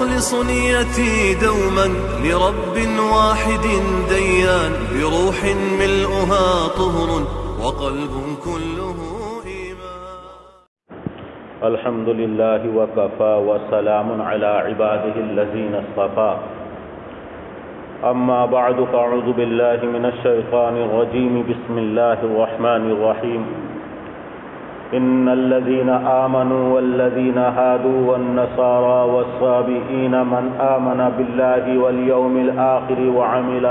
وأخلص نيتي دوما لرب واحد ديان بروح ملؤها طهر وقلب كله إيمان. الحمد لله وكفى وسلام على عباده الذين اصطفى. أما بعد فأعوذ بالله من الشيطان الرجيم. بسم الله الرحمن الرحيم. إن الذين آمنوا والذين هادوا والنصارى والصابئين من آمن بالله واليوم الآخر وعمل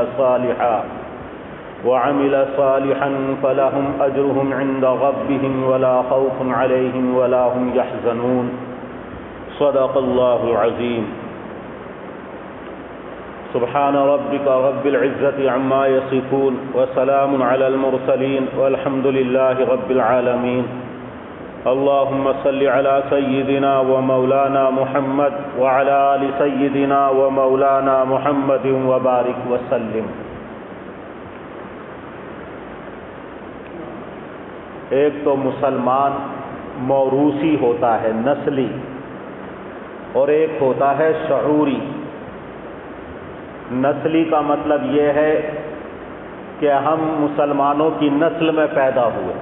صالحا فلهم أجرهم عند ربهم ولا خوف عليهم ولا هم يحزنون. صدق الله العظيم. سبحان ربك رب العزة عما يصفون وسلام على المرسلين والحمد لله رب العالمين. اللهم صل على سيدنا ومولانا محمد وعلى آل سيدنا ومولانا محمد وبارك وسلم. ایک تو مسلمان موروثی ہوتا ہے، نسلی، اور ایک ہوتا ہے شعوری. نسلی کا مطلب یہ ہے کہ ہم مسلمانوں کی نسل میں پیدا ہوئے،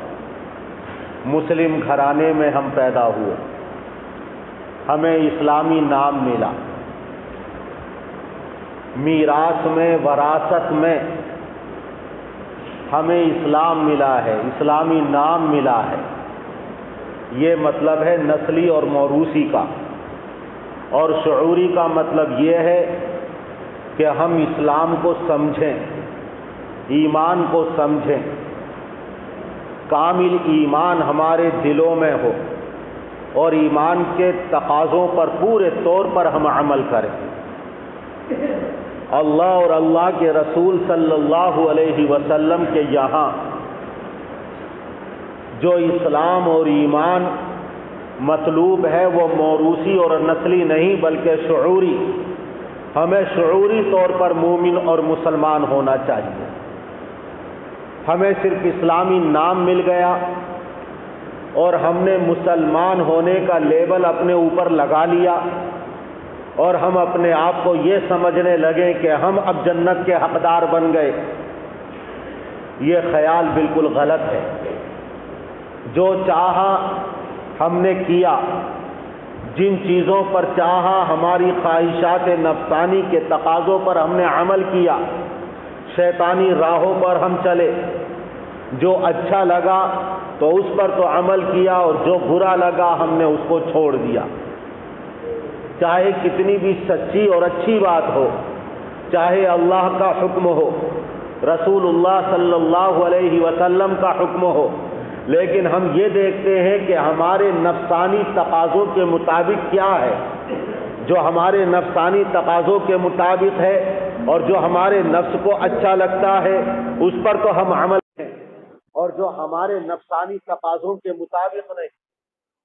مسلم گھرانے میں ہم پیدا ہوئے، ہمیں اسلامی نام ملا، میراث میں، وراثت میں ہمیں اسلام ملا ہے، اسلامی نام ملا ہے. یہ مطلب ہے نسلی اور موروثی کا. اور شعوری کا مطلب یہ ہے کہ ہم اسلام کو سمجھیں، ایمان کو سمجھیں، کامل ایمان ہمارے دلوں میں ہو اور ایمان کے تقاضوں پر پورے طور پر ہم عمل کریں. اللہ اور اللہ کے رسول صلی اللہ علیہ وسلم کے یہاں جو اسلام اور ایمان مطلوب ہے وہ موروثی اور نسلی نہیں بلکہ شعوری. ہمیں شعوری طور پر مومن اور مسلمان ہونا چاہیے. ہمیں صرف اسلامی نام مل گیا اور ہم نے مسلمان ہونے کا لیبل اپنے اوپر لگا لیا اور ہم اپنے آپ کو یہ سمجھنے لگے کہ ہم اب جنت کے حقدار بن گئے. یہ خیال بالکل غلط ہے. جو چاہا ہم نے کیا، جن چیزوں پر چاہا، ہماری خواہشات نفسانی کے تقاضوں پر ہم نے عمل کیا، شیطانی راہوں پر ہم چلے. جو اچھا لگا تو اس پر تو عمل کیا اور جو برا لگا ہم نے اس کو چھوڑ دیا. چاہے کتنی بھی سچی اور اچھی بات ہو، چاہے اللہ کا حکم ہو، رسول اللہ صلی اللہ علیہ وسلم کا حکم ہو، لیکن ہم یہ دیکھتے ہیں کہ ہمارے نفسانی تقاضوں کے مطابق کیا ہے. جو ہمارے نفسانی تقاضوں کے مطابق ہے اور جو ہمارے نفس کو اچھا لگتا ہے اس پر تو ہم عمل کریں، اور جو ہمارے نفسانی تقاضوں کے مطابق نہیں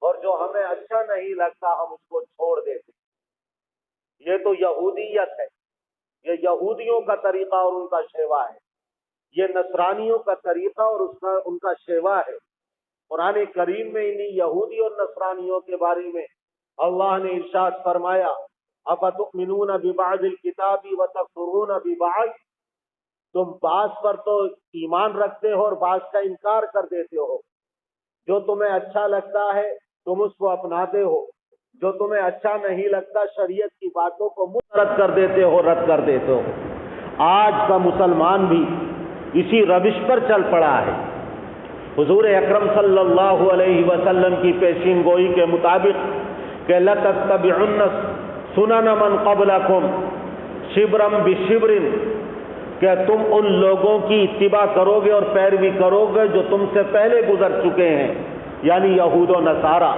اور جو ہمیں اچھا نہیں لگتا ہم اس کو چھوڑ دیتے. یہ تو یہودیت ہے، یہ یہودیوں کا طریقہ اور ان کا شیوا ہے. یہ نصرانیوں کا طریقہ اور ان کا شیوا ہے. قرآن کریم میں انہی یہودی اور نصرانیوں کے بارے میں اللہ نے ارشاد فرمایا افتؤمنون ببعض الکتاب وتکفرون ببعض. تم بعض پر تو ایمان رکھتے ہو اور بعض کا انکار کر دیتے ہو. جو تمہیں اچھا لگتا ہے تم اس کو اپناتے ہو، جو تمہیں اچھا نہیں لگتا شریعت کی باتوں کو مسترد کر دیتے ہو، رد کر دیتے ہو. آج کا مسلمان بھی اسی روش پر چل پڑا ہے. حضور اکرم صلی اللہ علیہ وسلم کی پیشین گوئی کے مطابق کہ لَتَتَّبِعُنَّ سُنَنَ مَنْ قَبْلَكُمْ شِبْرًا بِشِبْرٍ، کہ تم ان لوگوں کی اتباع کرو گے اور پیروی کرو گے جو تم سے پہلے گزر چکے ہیں، یعنی یہود و نصارہ.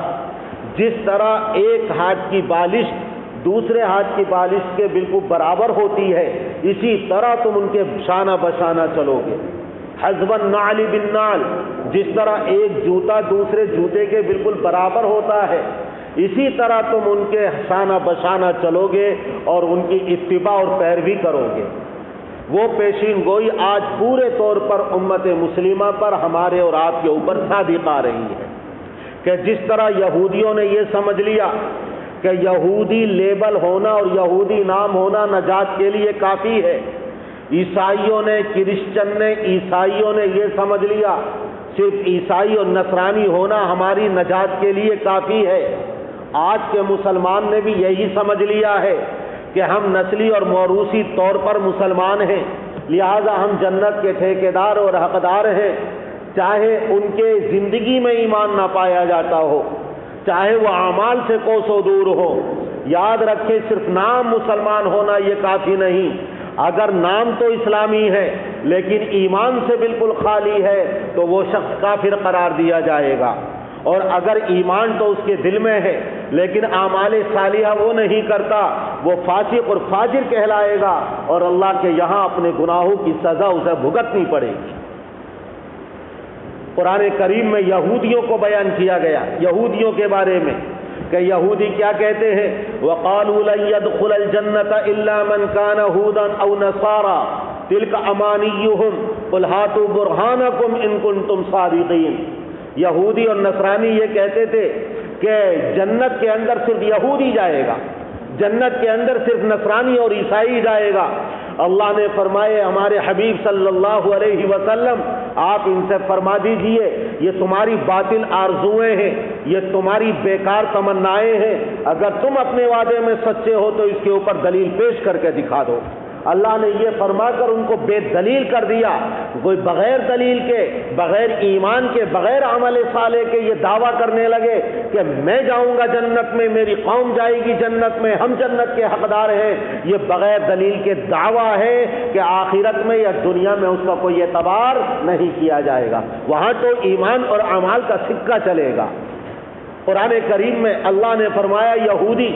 جس طرح ایک ہاتھ کی بالش دوسرے ہاتھ کی بالش کے بالکل برابر ہوتی ہے، اسی طرح تم ان کے شانہ بشانہ چلو گے. حذو النعل بالنعل، جس طرح ایک جوتا دوسرے جوتے کے بالکل برابر ہوتا ہے، اسی طرح تم ان کے شانہ بشانہ چلو گے اور ان کی اتباع اور پیروی کرو گے. وہ پیشین گوئی آج پورے طور پر امت مسلمہ پر ہمارے اور آپ کے اوپر صادق آ رہی ہے کہ جس طرح یہودیوں نے یہ سمجھ لیا کہ یہودی لیبل ہونا اور یہودی نام ہونا نجات کے لیے کافی ہے۔ عیسائیوں نے، کرسچن نے، عیسائیوں نے یہ سمجھ لیا صرف عیسائی اور نصرانی ہونا ہماری نجات کے لیے کافی ہے۔ آج کے مسلمان نے بھی یہی سمجھ لیا ہے کہ ہم نسلی اور موروثی طور پر مسلمان ہیں، لہذا ہم جنت کے ٹھیکیدار اور حقدار ہیں، چاہے ان کے زندگی میں ایمان نہ پایا جاتا ہو، چاہے وہ اعمال سے کوسوں دور ہو۔ یاد رکھیں، صرف نام مسلمان ہونا یہ کافی نہیں۔ اگر نام تو اسلامی ہے لیکن ایمان سے بالکل خالی ہے تو وہ شخص کافر قرار دیا جائے گا، اور اگر ایمان تو اس کے دل میں ہے لیکن اعمال صالحہ وہ نہیں کرتا، وہ فاسق اور فاجر کہلائے گا، اور اللہ کے یہاں اپنے گناہوں کی سزا اسے بھگتنی پڑے گی۔ قرآن کریم میں یہودیوں کو بیان کیا گیا، یہودیوں کے بارے میں کہ یہودی کیا کہتے ہیں، وَقَالُوا لَن يَدْخُلَ الْجَنَّةَ إِلَّا مَنْ كَانَ هُودًا أَوْ نَصَارَىٰ تِلْكَ أَمَانِيُّهُمْ قُلْ هَاتُوا بُرْهَانَكُمْ إِن كُنتُمْ صَادِقِينَ۔ یہودی اور نصرانی یہ کہتے تھے کہ جنت کے اندر صرف یہودی جائے گا، جنت کے اندر صرف نصرانی اور عیسائی جائے گا۔ اللہ نے فرمائے ہمارے حبیب صلی اللہ علیہ وسلم آپ ان سے فرما دیجئے یہ تمہاری باطل آرزویں ہیں، یہ تمہاری بیکار تمنائیں ہیں، اگر تم اپنے وعدے میں سچے ہو تو اس کے اوپر دلیل پیش کر کے دکھا دو۔ اللہ نے یہ فرما کر ان کو بے دلیل کر دیا۔ کوئی بغیر دلیل کے، بغیر ایمان کے، بغیر عمل صالح کے یہ دعویٰ کرنے لگے کہ میں جاؤں گا جنت میں، میری قوم جائے گی جنت میں، ہم جنت کے حقدار ہیں۔ یہ بغیر دلیل کے دعویٰ ہے کہ آخرت میں یا دنیا میں اس کا کوئی اعتبار نہیں کیا جائے گا، وہاں تو ایمان اور اعمال کا سکہ چلے گا۔ قرآن کریم میں اللہ نے فرمایا یہودی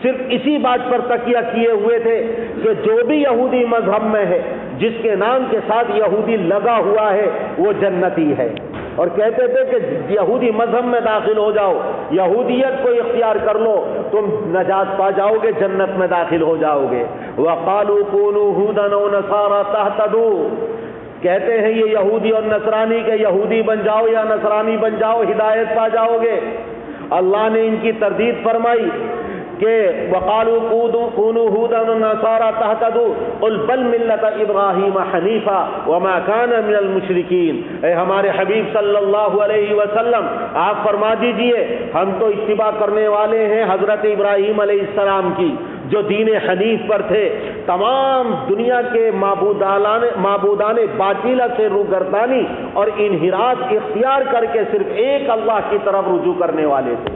صرف اسی بات پر تکیہ کیے ہوئے تھے کہ جو بھی یہودی مذہب میں ہے، جس کے نام کے ساتھ یہودی لگا ہوا ہے وہ جنتی ہے، اور کہتے تھے کہ یہودی مذہب میں داخل ہو جاؤ، یہودیت کو اختیار کر لو، تم نجات پا جاؤ گے، جنت میں داخل ہو جاؤ گے۔ وَقَالُوا كُونُوا هُودًا أَوْ نَصَارَىٰ تَهْتَدُوا، کہتے ہیں یہ یہودی اور نصرانی کہ یہودی بن جاؤ یا نصرانی بن جاؤ، ہدایت پا جاؤ گے۔ اللہ نے ان کی تردید فرمائی کہ وَقَالُوا كُونُوا هُودًا وَنَصَارَىٰ تَهْتَدُوا قُلْ بَلْ مِلَّةَ إِبْرَاهِيمَ حَنِيفًا وَمَا كَانَ مِنَ الْمُشْرِكِينَ۔ اے ہمارے حبیب صلی اللہ علیہ وسلم آپ فرما دیجئے ہم تو اتباع کرنے والے ہیں حضرت ابراہیم علیہ السلام کی، جو دین حنیف پر تھے، تمام دنیا کے معبودان باطلہ سے روگردانی اور انحراف اختیار کر کے صرف ایک اللہ کی طرف رجوع کرنے والے تھے،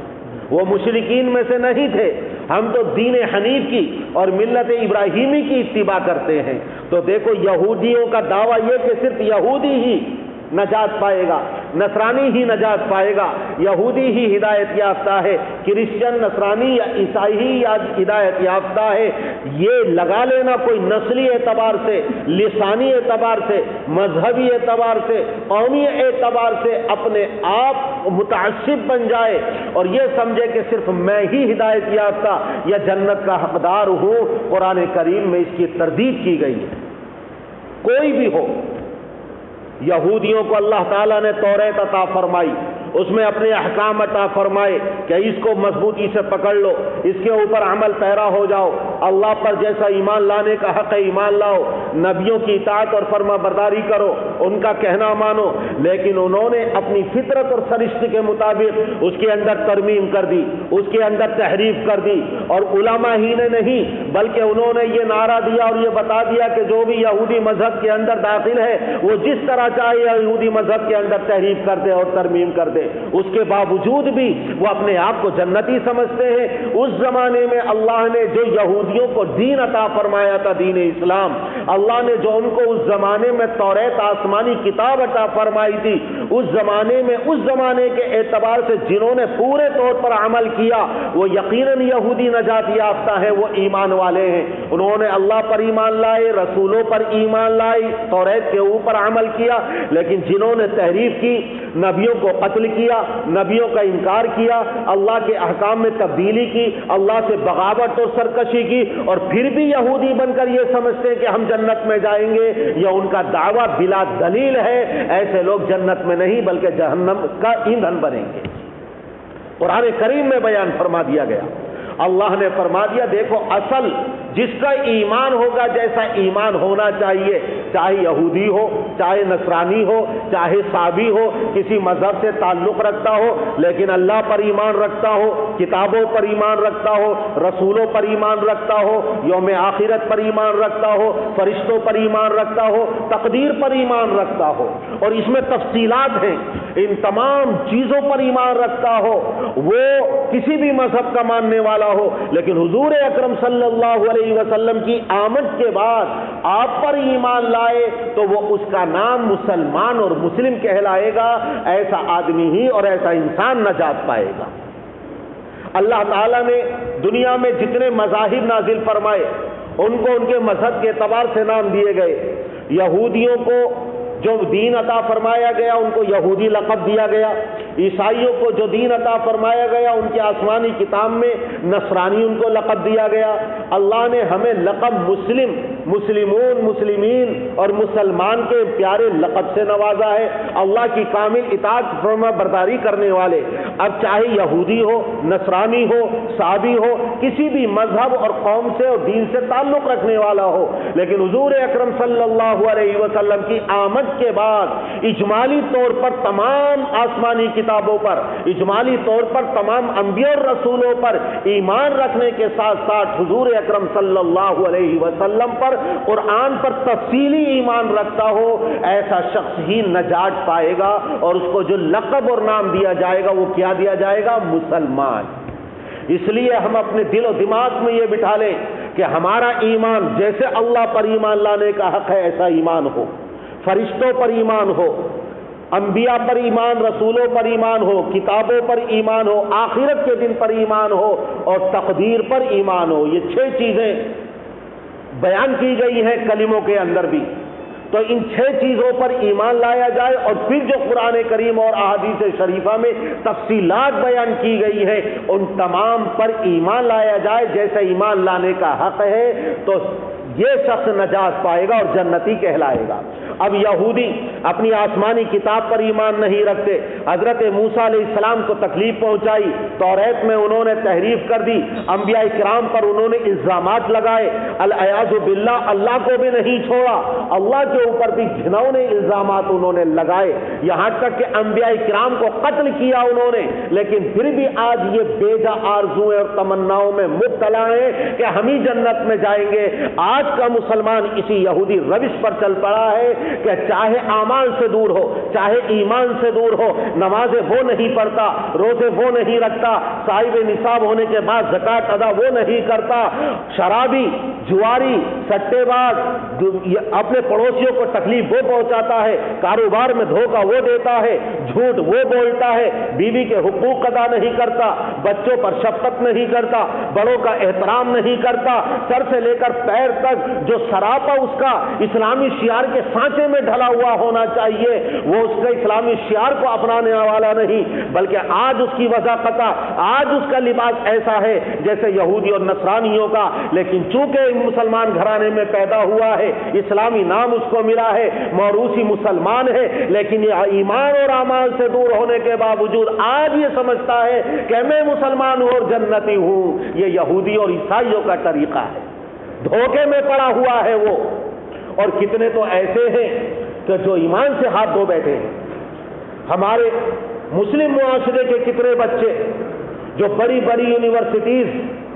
وہ مشرکین میں سے نہیں تھے۔ ہم تو دین حنیف کی اور ملت ابراہیمی کی اتباع کرتے ہیں۔ تو دیکھو یہودیوں کا دعویٰ یہ کہ صرف یہودی ہی نجات پائے گا، نصرانی ہی نجات پائے گا، یہودی ہی ہدایت یافتہ ہے، کرسچن، نصرانی یا عیسائی ہی ہدایت یافتہ ہے، یہ لگا لینا کوئی نسلی اعتبار سے، لسانی اعتبار سے، مذہبی اعتبار سے، قومی اعتبار سے اپنے آپ متعصب بن جائے اور یہ سمجھے کہ صرف میں ہی ہدایت یافتہ یا جنت کا حقدار ہوں، قرآن کریم میں اس کی تردید کی گئی ہے۔ کوئی بھی ہو، یہودیوں کو اللہ تعالیٰ نے توریت عطا فرمائی، اس میں اپنے احکام عطا فرمائے کہ اس کو مضبوطی سے پکڑ لو، اس کے اوپر عمل پیرا ہو جاؤ، اللہ پر جیسا ایمان لانے کا حق ہے ایمان لاؤ، نبیوں کی اطاعت اور فرما برداری کرو، ان کا کہنا مانو، لیکن انہوں نے اپنی فطرت اور سرشت کے مطابق اس کے اندر ترمیم کر دی، اس کے اندر تحریف کر دی، اور علماء ہی نے نہیں بلکہ انہوں نے یہ نعرہ دیا اور یہ بتا دیا کہ جو بھی یہودی مذہب کے اندر داخل ہے وہ جس طرح چاہے یہودی مذہب کے اندر تحریف کر دے اور ترمیم کر دے، اس کے باوجود بھی وہ اپنے آپ کو جنتی سمجھتے ہیں۔ اس زمانے میں اللہ نے جو یہودیوں کو دین عطا فرمایا تھا، دین اسلام، اللہ نے جو ان کو اس زمانے میں توریت آسمانی کتاب عطا فرمائی تھی، اس زمانے میں اس زمانے کے اعتبار سے جنہوں نے پورے طور پر عمل کیا وہ یقیناً یہودی نجات یافتہ ہے، وہ ایمان والے ہیں، انہوں نے اللہ پر ایمان لائے، رسولوں پر ایمان لائی، توریت کے اوپر عمل کیا، لیکن جنہوں نے تحریف کی، نبیوں کو قتل کیا، نبیوں کا انکار کیا، اللہ کے احکام میں تبدیلی کی، اللہ سے بغاوت اور سرکشی کی، اور پھر بھی یہودی بن کر یہ سمجھتے ہیں کہ ہم جنت میں جائیں گے، یا ان کا دعویٰ بلا دلیل ہے، ایسے لوگ جنت میں نہیں بلکہ جہنم کا ایندھن بنیں گے۔ قرآن کریم میں بیان فرما دیا گیا۔ اللہ نے فرما دیا دیکھو اصل جس کا ایمان ہوگا جیسا ایمان ہونا چاہیے، چاہے یہودی ہو، چاہے نصرانی ہو، چاہے صابی ہو، کسی مذہب سے تعلق رکھتا ہو لیکن اللہ پر ایمان رکھتا ہو، کتابوں پر ایمان رکھتا ہو، رسولوں پر ایمان رکھتا ہو، یوم آخرت پر ایمان رکھتا ہو، فرشتوں پر ایمان رکھتا ہو، تقدیر پر ایمان رکھتا ہو، اور اس میں تفصیلات ہیں، ان تمام چیزوں پر ایمان رکھتا ہو، وہ کسی بھی مذہب کا ماننے والا ہو، لیکن حضور اکرم صلی اللہ علیہ وسلم کی آمد کے بعد آپ پر ایمان لائے تو وہ اس کا نام مسلمان اور مسلم کہلائے گا، ایسا آدمی ہی اور ایسا انسان نجات پائے گا۔ اللہ تعالیٰ نے دنیا میں جتنے مذاہب نازل فرمائے ان کو ان کے مذہب کے اعتبار سے نام دیے گئے۔ یہودیوں کو جو دین عطا فرمایا گیا ان کو یہودی لقب دیا گیا، عیسائیوں کو جو دین عطا فرمایا گیا ان کے آسمانی کتاب میں نصرانی ان کو لقب دیا گیا۔ اللہ نے ہمیں لقب مسلم، مسلمون، مسلمین اور مسلمان کے پیارے لقب سے نوازا ہے، اللہ کی کامل اطاعت فرما برداری کرنے والے۔ اب چاہے یہودی ہو، نصرانی ہو، صابی ہو، کسی بھی مذہب اور قوم سے اور دین سے تعلق رکھنے والا ہو، لیکن حضور اکرم صلی اللہ علیہ وسلم کی آمد کے بعد اجمالی طور پر تمام آسمانی کتابوں پر، اجمالی طور پر تمام انبیاء اور رسولوں پر ایمان رکھنے کے ساتھ ساتھ حضور اکرم صلی اللہ علیہ وسلم پر، قرآن پر تفصیلی ایمان رکھتا ہو، ایسا شخص ہی نجات پائے گا، اور اس کو جو لقب اور نام دیا جائے گا وہ کیا دیا جائے گا؟ مسلمان۔ اس لیے ہم اپنے دل و دماغ میں یہ بٹھا لیں کہ ہمارا ایمان جیسے اللہ پر ایمان لانے کا حق ہے ایسا ایمان ہو، فرشتوں پر ایمان ہو، انبیاء پر ایمان، رسولوں پر ایمان ہو، کتابوں پر ایمان ہو، آخرت کے دن پر ایمان ہو، اور تقدیر پر ایمان ہو۔ یہ 6 چیزیں بیان کی گئی ہیں کلموں کے اندر بھی، تو ان 6 چیزوں پر ایمان لایا جائے، اور پھر جو قرآن کریم اور احادیث شریفہ میں تفصیلات بیان کی گئی ہیں ان تمام پر ایمان لایا جائے جیسے ایمان لانے کا حق ہے، تو یہ شخص نجات پائے گا اور جنتی کہلائے گا۔ اب یہودی اپنی آسمانی کتاب پر ایمان نہیں رکھتے، حضرت موسیٰ علیہ السلام کو تکلیف پہنچائی، توریت میں انہوں نے تحریف کر دی، انبیاء کرام پر انہوں نے الزامات لگائے، العیاذ باللہ اللہ کو بھی نہیں چھوڑا، اللہ کے اوپر بھی گھناؤنے الزامات انہوں نے لگائے، یہاں تک کہ انبیاء کرام کو قتل کیا انہوں نے، لیکن پھر بھی آج یہ بیجا آرزویں اور تمناؤں میں مبتلا ہیں کہ ہم ہی جنت میں جائیں گے۔ آج کا مسلمان اسی یہودی روش پر چل پڑا ہے کہ چاہے اعمال سے دور ہو، چاہے ایمان سے دور ہو، نمازیں وہ نہیں پڑھتا، روزے وہ نہیں رکھتا، صاحب نصاب ہونے کے بعد زکوٰۃ ادا وہ نہیں کرتا، شرابی، جواری، سٹے باز، اپنے پڑوسیوں کو تکلیف وہ پہنچاتا ہے، کاروبار میں دھوکہ وہ دیتا ہے، جھوٹ وہ بولتا ہے، بیوی کے حقوق ادا نہیں کرتا، بچوں پر شفقت نہیں کرتا، بڑوں کا احترام نہیں کرتا، سر سے لے کر پیر تک جو سراپا اس کا اسلامی شعار کے سانچے میں ڈھلا ہوا ہونا چاہیے وہ اس کے اسلامی شعار کو اپنانے والا نہیں، بلکہ آج اس کی وضاحت، آج اس کا لباس ایسا ہے جیسے یہودی اور نصرانیوں کا، لیکن چونکہ مسلمان گھرانے میں پیدا ہوا ہے، اسلامی نام اس کو ملا ہے، موروثی مسلمان ہے، لیکن یہ ایمان اور اعمال سے دور ہونے کے باوجود آج یہ سمجھتا ہے کہ میں مسلمان ہوں اور جنتی ہوں۔ یہ یہودی اور عیسائیوں کا طریقہ ہے، دھوکے میں پڑا ہوا ہے وہ۔ اور کتنے تو ایسے ہیں کہ جو ایمان سے ہاتھ دھو بیٹھے ہیں۔ ہمارے مسلم معاشرے کے کتنے بچے جو بڑی بڑی یونیورسٹیز،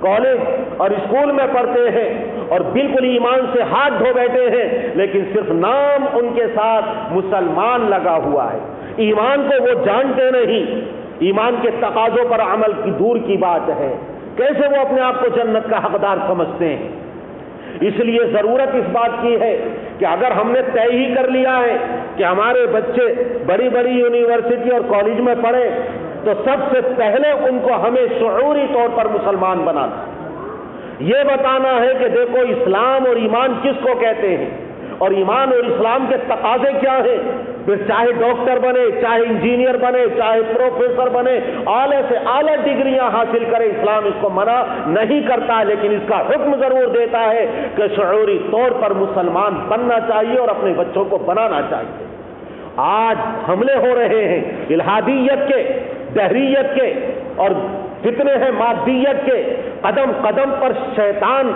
کالج اور اسکول میں پڑھتے ہیں اور بالکل ایمان سے ہاتھ دھو بیٹھے ہیں، لیکن صرف نام ان کے ساتھ مسلمان لگا ہوا ہے، ایمان کو وہ جانتے نہیں، ایمان کے تقاضوں پر عمل کی دور کی بات ہے، کیسے وہ اپنے آپ کو جنت کا حقدار سمجھتے ہیں۔ اس لیے ضرورت اس بات کی ہے کہ اگر ہم نے طے ہی کر لیا ہے کہ ہمارے بچے بڑی بڑی یونیورسٹی اور کالج میں پڑھیں، تو سب سے پہلے ان کو ہمیں شعوری طور پر مسلمان بنانا، یہ بتانا ہے کہ دیکھو اسلام اور ایمان کس کو کہتے ہیں اور ایمان اور اسلام کے تقاضے کیا ہیں۔ پھر چاہے ڈاکٹر بنے، چاہے انجینئر بنے، چاہے پروفیسر بنے، اعلیٰ سے اعلیٰ ڈگریاں حاصل کرے، اسلام اس کو منع نہیں کرتا، لیکن اس کا حکم ضرور دیتا ہے کہ شعوری طور پر مسلمان بننا چاہیے اور اپنے بچوں کو بنانا چاہیے۔ آج حملے ہو رہے ہیں الہادیت کے، دہریت کے اور فتنے ہیں مادیت کے، قدم قدم پر شیطان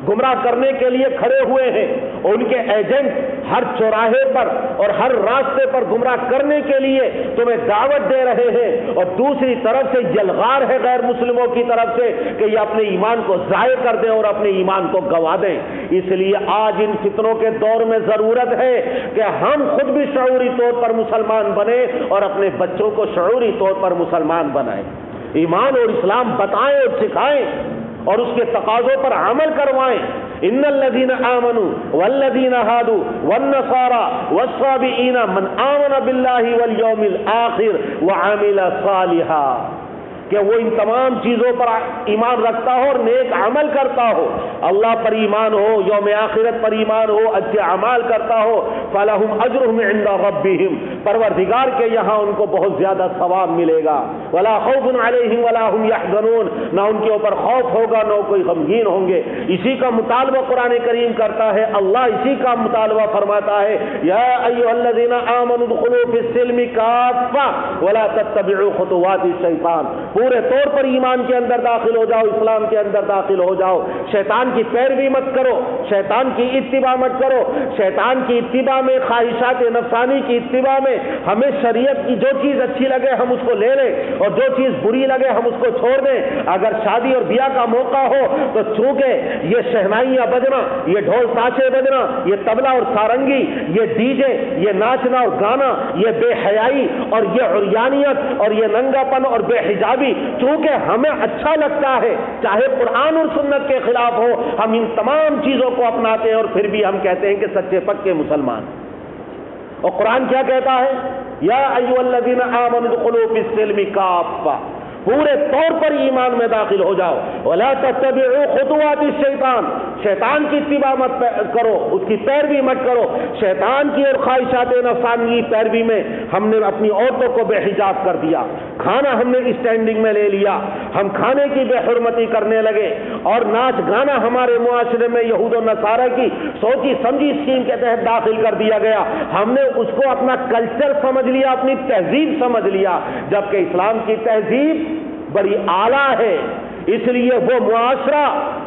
گمراہ کرنے کے لیے کھڑے ہوئے ہیں، ان کے ایجنٹ ہر چوراہے پر اور ہر راستے پر گمراہ کرنے کے لیے تمہیں دعوت دے رہے ہیں، اور دوسری طرف سے یلغار ہے غیر مسلموں کی طرف سے کہ یہ اپنے ایمان کو ضائع کر دیں اور اپنے ایمان کو گنوا دیں۔ اس لیے آج ان فتنوں کے دور میں ضرورت ہے کہ ہم خود بھی شعوری طور پر مسلمان بنیں اور اپنے بچوں کو شعوری طور پر مسلمان بنائیں، ایمان اور اسلام بتائیں اور سکھائیں اور اس کے تقاضوں پر عمل کروائیں۔ ان الذین آمنوا والذین ہادوا والنصارى والصابئین من آمن باللہ والیوم الآخر وعمل صالحا، کہ وہ ان تمام چیزوں پر ایمان رکھتا ہو اور نیک عمل کرتا ہو، اللہ پر ایمان ہو، یوم آخرت پر ایمان ہو، اچھے اعمال کرتا ہو، فلہم اجرہم عند ربہم، پروردگار کے یہاں ان کو بہت زیادہ ثواب ملے گا، ولا خوف علیہم ولا ہم یحزنون، نہ ان کے اوپر خوف ہوگا نہ کوئی غمگین ہوں گے۔ اسی کا مطالبہ قرآن کریم کرتا ہے، اللہ اسی کا مطالبہ فرماتا ہے، یا ایھا الذین آمنوا ادخلوا فی السلم کافہ ولا تتبعوا خطوات الشیطان، پورے طور پر ایمان کے اندر داخل ہو جاؤ، اسلام کے اندر داخل ہو جاؤ، شیطان کی پیروی مت کرو، شیطان کی اتباع مت کرو۔ شیطان کی اتباع میں، خواہشات نفسانی کی اتباع میں ہمیں شریعت کی جو چیز اچھی لگے ہم اس کو لے لیں اور جو چیز بری لگے ہم اس کو چھوڑ دیں۔ اگر شادی اور بیاہ کا موقع ہو تو چونکہ یہ شہنائیاں بجنا، یہ ڈھول تاشے بجنا، یہ طبلہ اور سارنگی، یہ ڈی جے، یہ ناچنا اور گانا، یہ بے حیائی اور یہ عریانیت اور یہ ننگا پن اور بے حجابی چونکہ ہمیں اچھا لگتا ہے، چاہے قرآن اور سنت کے خلاف ہو، ہم ان تمام چیزوں کو اپناتے ہیں اور پھر بھی ہم کہتے ہیں کہ سچے پکے مسلمان۔ اور قرآن کیا کہتا ہے؟ یا ایھا الذین آمنوا ادخلوا فی السلم کافہ، پورے طور پر ایمان میں داخل ہو جاؤ، ولا تتبعوا خطوات الشیطان، شیطان کی اتباع مت کرو، اس کی پیروی مت کرو۔ شیطان کی اور خواہشات نفسانی کی پیروی میں ہم نے اپنی عورتوں کو بے حجاب کر دیا، کھانا ہم نے اسٹینڈنگ میں لے لیا، ہم کھانے کی بے حرمتی کرنے لگے، اور ناچ گانا ہمارے معاشرے میں یہود و نصارہ کی سوچی سمجھی اسکیم کے تحت داخل کر دیا گیا، ہم نے اس کو اپنا کلچر سمجھ لیا، اپنی تہذیب سمجھ لیا، جبکہ اسلام کی تہذیب بڑی اعلیٰ ہے۔ اس لیے وہ معاشرہ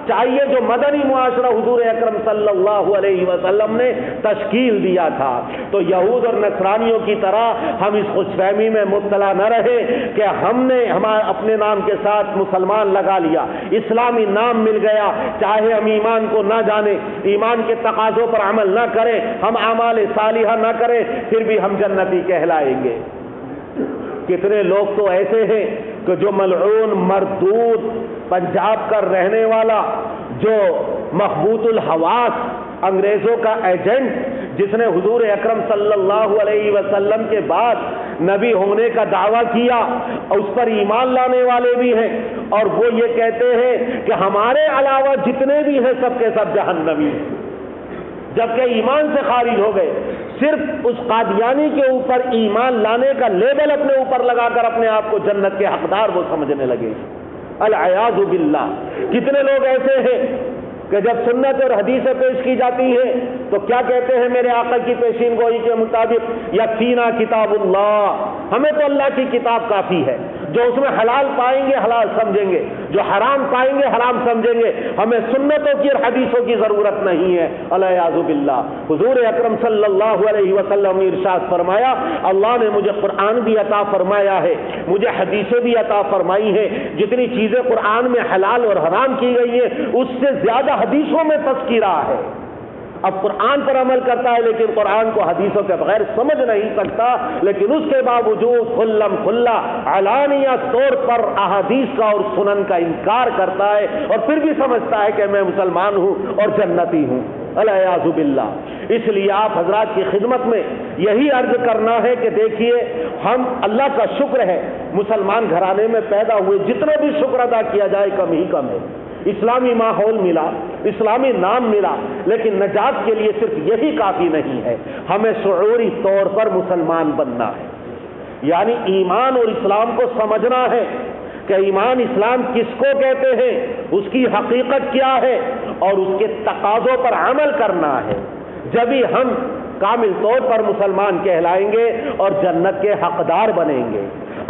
چاہیے جو مدنی معاشرہ حضور اکرم صلی اللہ علیہ وسلم نے تشکیل دیا تھا۔ تو یہود اور نصرانیوں کی طرح ہم اس خوش فہمی میں مبتلا نہ رہے کہ ہم نے اپنے نام کے ساتھ مسلمان لگا لیا، اسلامی نام مل گیا، چاہے ہم ایمان کو نہ جانیں، ایمان کے تقاضوں پر عمل نہ کریں، ہم اعمال صالحہ نہ کریں، پھر بھی ہم جنتی کہلائیں گے۔ کتنے لوگ تو ایسے ہیں کہ جو ملعون مردود پنجاب کا رہنے والا، جو مخبوط الحواس انگریزوں کا ایجنٹ، جس نے حضور اکرم صلی اللہ علیہ وسلم کے بعد نبی ہونے کا دعویٰ کیا، اس پر ایمان لانے والے بھی ہیں، اور وہ یہ کہتے ہیں کہ ہمارے علاوہ جتنے بھی ہیں سب کے سب جہنمی ہیں، جبکہ ایمان سے خارج ہو گئے۔ صرف اس قادیانی کے اوپر ایمان لانے کا لیبل اپنے اوپر لگا کر اپنے آپ کو جنت کے حقدار وہ سمجھنے لگے۔ العیاذ باللہ۔ کتنے لوگ ایسے ہیں کہ جب سنت اور حدیثیں پیش کی جاتی ہیں تو کیا کہتے ہیں میرے آقا کی پیشین گوئی کے مطابق، یکفینا کتاب اللہ، ہمیں تو اللہ کی کتاب کافی ہے، جو اس میں حلال پائیں گے حلال سمجھیں گے، جو حرام پائیں گے حرام سمجھیں گے، ہمیں سنتوں کی اور حدیثوں کی ضرورت نہیں ہے۔ العیاذ باللہ۔ حضور اکرم صلی اللہ علیہ وسلم نے ارشاد فرمایا، اللہ نے مجھے قرآن بھی عطا فرمایا ہے، مجھے حدیثیں بھی عطا فرمائی ہیں، جتنی چیزیں قرآن میں حلال اور حرام کی گئی ہیں اس سے زیادہ حدیثوں میں تذکرہ ہے۔ اب قرآن پر عمل کرتا ہے لیکن قرآن کو حدیثوں کے بغیر سمجھ نہیں سکتا، لیکن اس کے باوجود کھلم کھلا علانیہ طور پر احادیث کا اور سنن کا انکار کرتا ہے، اور پھر بھی سمجھتا ہے کہ میں مسلمان ہوں اور جنتی ہوں۔ العیاذ باللہ۔ اس لیے آپ حضرات کی خدمت میں یہی عرض کرنا ہے کہ دیکھیے، ہم اللہ کا شکر ہے مسلمان گھرانے میں پیدا ہوئے، جتنا بھی شکر ادا کیا جائے کم ہی کم ہے۔ اسلامی ماحول ملا، اسلامی نام ملا، لیکن نجات کے لیے صرف یہی کافی نہیں ہے، ہمیں شعوری طور پر مسلمان بننا ہے، یعنی ایمان اور اسلام کو سمجھنا ہے کہ ایمان اسلام کس کو کہتے ہیں، اس کی حقیقت کیا ہے، اور اس کے تقاضوں پر عمل کرنا ہے، جبھی ہم کامل طور پر مسلمان کہلائیں گے اور جنت کے حقدار بنیں گے۔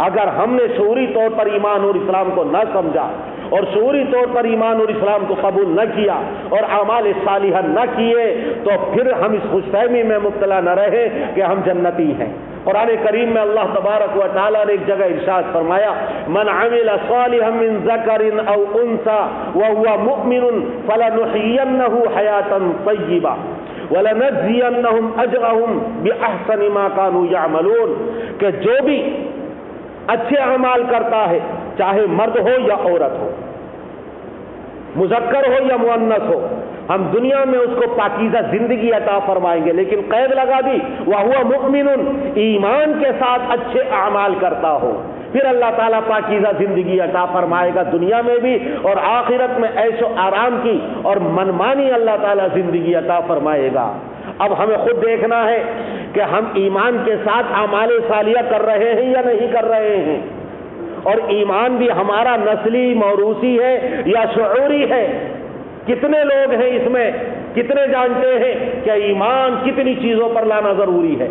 اگر ہم نے شعوری طور پر ایمان اور اسلام کو نہ سمجھا اور شعوری طور پر ایمان اور اسلام کو قبول نہ کیا اور اعمال صالحہ نہ کیے تو پھر ہم اس خوش فہمی میں مبتلا نہ رہے کہ ہم جنتی ہیں. قرآن کریم میں اللہ تبارک و تعالیٰ نے ایک جگہ ارشاد فرمایا من عمل صالحا من ذکر او انثى وهو مؤمن فلنحيينه حیاتا طیبہ وَلَنَجْزِيَنَّهُمْ أَجْرَهُمْ بِأَحْسَنِ مَا كَانُوا يَعْمَلُونَ کہ جو بھی اچھے اعمال کرتا ہے چاہے مرد ہو یا عورت ہو، مذکر ہو یا مؤنث ہو، ہم دنیا میں اس کو پاکیزہ زندگی عطا فرمائیں گے، لیکن قید لگا دی وَهُوَ مُؤْمِنٌ ایمان کے ساتھ اچھے اعمال کرتا ہو، پھر اللہ تعالیٰ پاکیزہ زندگی عطا فرمائے گا دنیا میں بھی اور آخرت میں عیش و آرام کی اور منمانی اللہ تعالیٰ زندگی عطا فرمائے گا. اب ہمیں خود دیکھنا ہے کہ ہم ایمان کے ساتھ اعمال صالحہ کر رہے ہیں یا نہیں کر رہے ہیں، اور ایمان بھی ہمارا نسلی موروثی ہے یا شعوری ہے. کتنے لوگ ہیں اس میں، کتنے جانتے ہیں کہ ایمان کتنی چیزوں پر لانا ضروری ہے،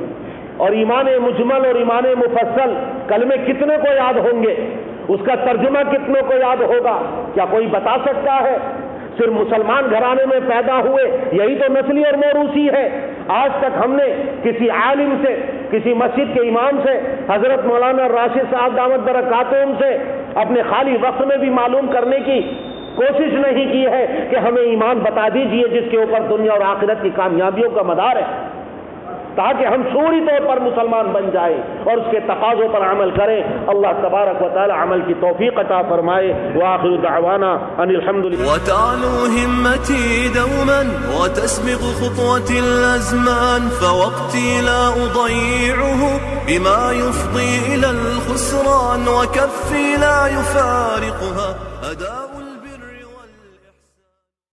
اور ایمان مجمل اور ایمان مفصل کلمے کتنے کو یاد ہوں گے، اس کا ترجمہ کتنوں کو یاد ہوگا؟ کیا کوئی بتا سکتا ہے؟ صرف مسلمان گھرانے میں پیدا ہوئے یہی تو نسلی اور موروثی ہے. آج تک ہم نے کسی عالم سے، کسی مسجد کے امام سے، حضرت مولانا راشد صاحب دامت برکاتہم سے اپنے خالی وقت میں بھی معلوم کرنے کی کوشش نہیں کی ہے کہ ہمیں ایمان بتا دیجئے جس کے اوپر دنیا اور آخرت کی کامیابیوں کا مدار ہے، تاکہ ہم شعوری طور پر مسلمان بن جائیں اور اس کے تقاضوں پر عمل کریں. اللہ تبارک و تعالی عمل کی توفیق عطا فرمائے. وآخر دعوانا ان الحمد للہ. وتعلو همتي دوما وتسبق خطوة الأزمان فوقتي لا أضيعه بما يفضي إلى الخسران وكفي لا يفارقها أداء